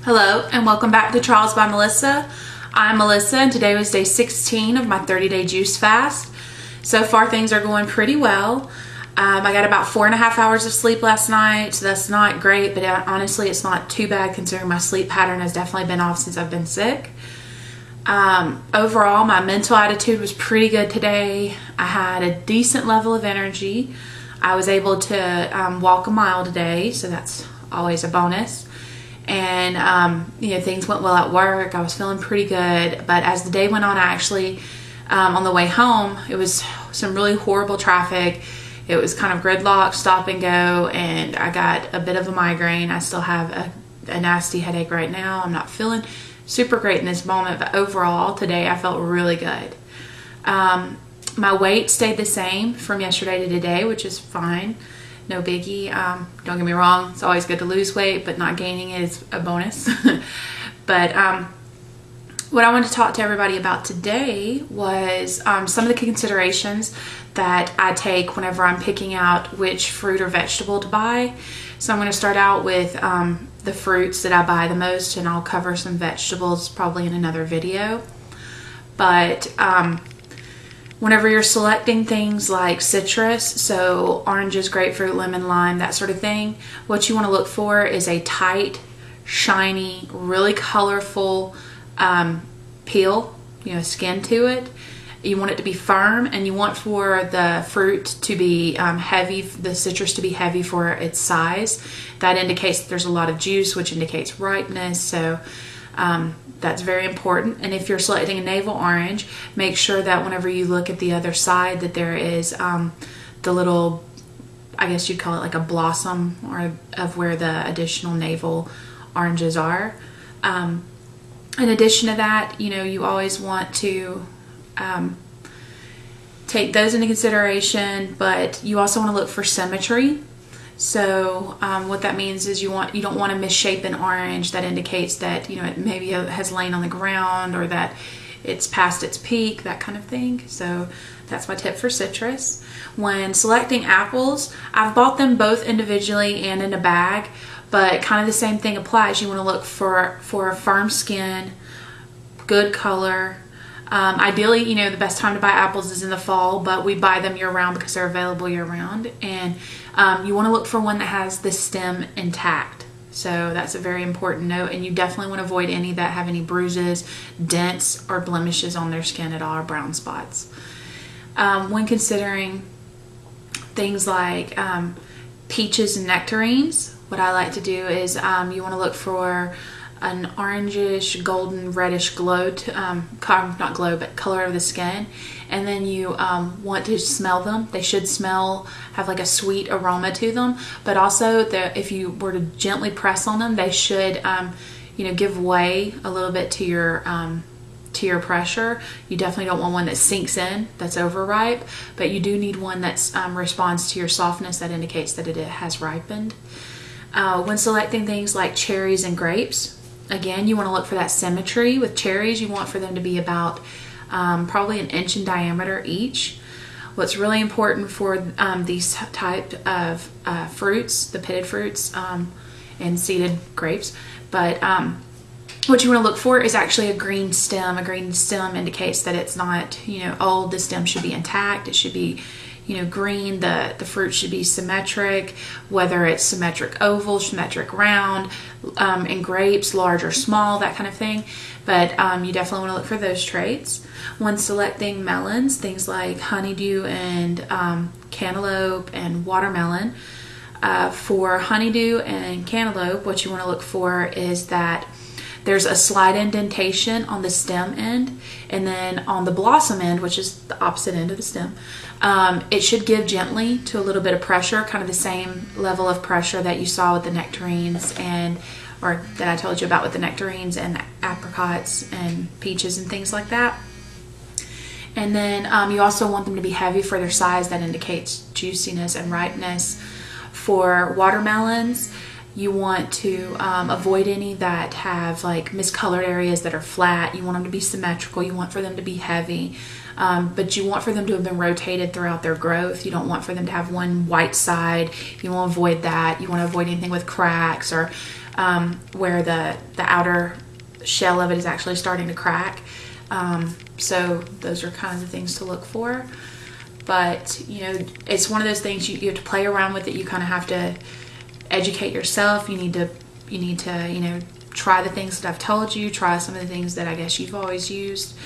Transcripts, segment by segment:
Hello and welcome back to Trials by Melissa. I'm Melissa and today was day 16 of my 30-day juice fast. So far things are going pretty well. I got about 4.5 hours of sleep last night, so that's not great, but honestly it's not too bad considering my sleep pattern has definitely been off since I've been sick. Overall, my mental attitude was pretty good today. I had a decent level of energy. I was able to walk a mile today, so that's always a bonus. And things went well at work. I was feeling pretty good, but as the day went on, I actually on the way home, it was some really horrible traffic. It was kind of gridlock, stop and go, and I got a bit of a migraine. I still have a nasty headache right now. I'm not feeling super great in this moment, but overall today I felt really good. My weight stayed the same from yesterday to today, which is fine. No biggie. Don't get me wrong, it's always good to lose weight, but not gaining it is a bonus. But what I wanted to talk to everybody about today was some of the considerations that I take whenever I'm picking out which fruit or vegetable to buy. So I'm going to start out with the fruits that I buy the most, and I'll cover some vegetables probably in another video. But whenever you're selecting things like citrus, so oranges, grapefruit, lemon, lime, that sort of thing, what you want to look for is a tight, shiny, really colorful peel, skin to it. You want it to be firm, and you want for the fruit to be heavy, the citrus to be heavy for its size. That indicates that there's a lot of juice, which indicates ripeness. So that's very important. And if you're selecting a navel orange, make sure that whenever you look at the other side that there is the little, I guess you'd call it like a blossom or of where the additional navel oranges are. In addition to that, you always want to take those into consideration, but you also want to look for symmetry. So what that means is you don't want a misshapen orange that indicates that it maybe has lain on the ground or that it's past its peak, that kind of thing. So that's my tip for citrus. When selecting apples, I've bought them both individually and in a bag, but kind of the same thing applies. You want to look for a firm skin, good color. Ideally, the best time to buy apples is in the fall, but we buy them year-round because they're available year-round. And you want to look for one that has the stem intact. So that's a very important note. And you definitely want to avoid any that have any bruises, dents, or blemishes on their skin at all, or brown spots. When considering things like peaches and nectarines, what I like to do is you want to look for an orangish, golden, reddish glow, not glow, but color of the skin. And then you want to smell them. They should have like a sweet aroma to them, but also if you were to gently press on them, they should give way a little bit to your pressure. You definitely don't want one that sinks in, that's overripe, but you do need one that responds to your softness, that indicates that it has ripened. When selecting things like cherries and grapes, again, you want to look for that symmetry. With cherries, you want for them to be about probably 1 inch in diameter each. What's really important for these type of fruits, the pitted fruits and seeded grapes, but what you want to look for is actually a green stem. A green stem indicates that it's not old. The stem should be intact. It should be green. The fruit should be symmetric, whether it's symmetric oval, symmetric round, in grapes, large or small, that kind of thing. But you definitely want to look for those traits. When selecting melons, things like honeydew and cantaloupe and watermelon, for honeydew and cantaloupe, what you want to look for is that there's a slight indentation on the stem end, and then on the blossom end, which is the opposite end of the stem, it should give gently to a little bit of pressure, kind of the same level of pressure that you saw with the nectarines or that I told you about with the nectarines and apricots and peaches and things like that. And then you also want them to be heavy for their size. That indicates juiciness and ripeness. For watermelons, you want to avoid any that have like miscolored areas that are flat. You want them to be symmetrical. You want for them to be heavy. But you want for them to have been rotated throughout their growth. You don't want for them to have one white side. You want to avoid that. You want to avoid anything with cracks or where the outer shell of it is actually starting to crack. So those are kind of the things to look for. But you know, it's one of those things you have to play around with it. You kind of have to educate yourself. You need to you know, try the things that I've told you, try some of the things that I guess you've always used,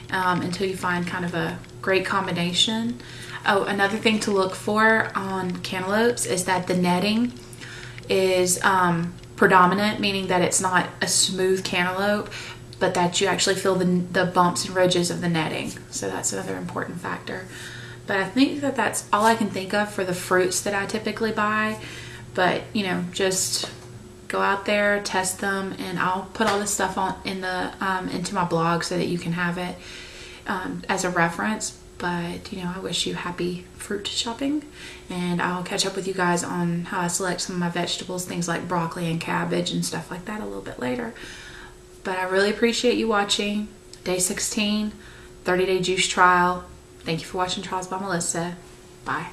until you find kind of a great combination. Oh, another thing to look for on cantaloupes is that the netting is predominant, meaning that it's not a smooth cantaloupe, but that you actually feel the bumps and ridges of the netting. So that's another important factor. But I think that that's all I can think of for the fruits that I typically buy. But you know, just go out there, test them, and I'll put all this stuff on in the into my blog so that you can have it as a reference. But you know, I wish you happy fruit shopping, and I'll catch up with you guys on how I select some of my vegetables, things like broccoli and cabbage and stuff like that, a little bit later. But I really appreciate you watching. Day 16, 30-day juice trial. Thank you for watching Trials by Melissa. Bye.